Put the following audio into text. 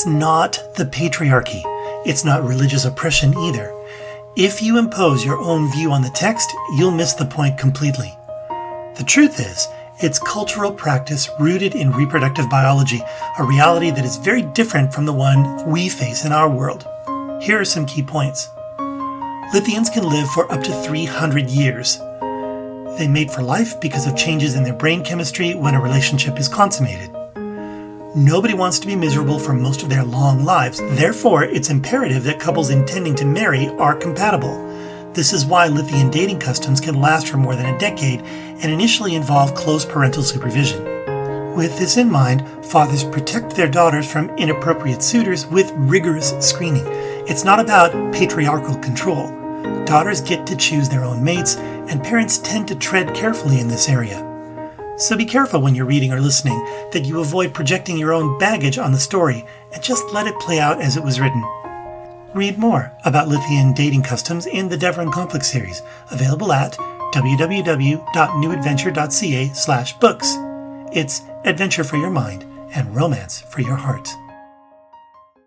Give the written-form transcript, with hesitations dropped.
It's not the patriarchy. It's not religious oppression either. If you impose your own view on the text, you'll miss the point completely. The truth is, it's cultural practice rooted in reproductive biology, a reality that is very different from the one we face in our world. Here are some key points. Lithians can live for up to 300 years. They mate for life because of changes in their brain chemistry when a relationship is consummated. Nobody wants to be miserable for most of their long lives. Therefore, it's imperative that couples intending to marry are compatible. This is why Lithian dating customs can last for more than a decade and initially involve close parental supervision. With this in mind, fathers protect their daughters from inappropriate suitors with rigorous screening. It's not about patriarchal control. Daughters get to choose their own mates, and parents tend to tread carefully in this area. So be careful when you're reading or listening that you avoid projecting your own baggage on the story and just let it play out as it was written. Read more about Lithian dating customs in the Devron Conflict series, available at www.newadventure.ca/books. It's adventure for your mind and romance for your heart.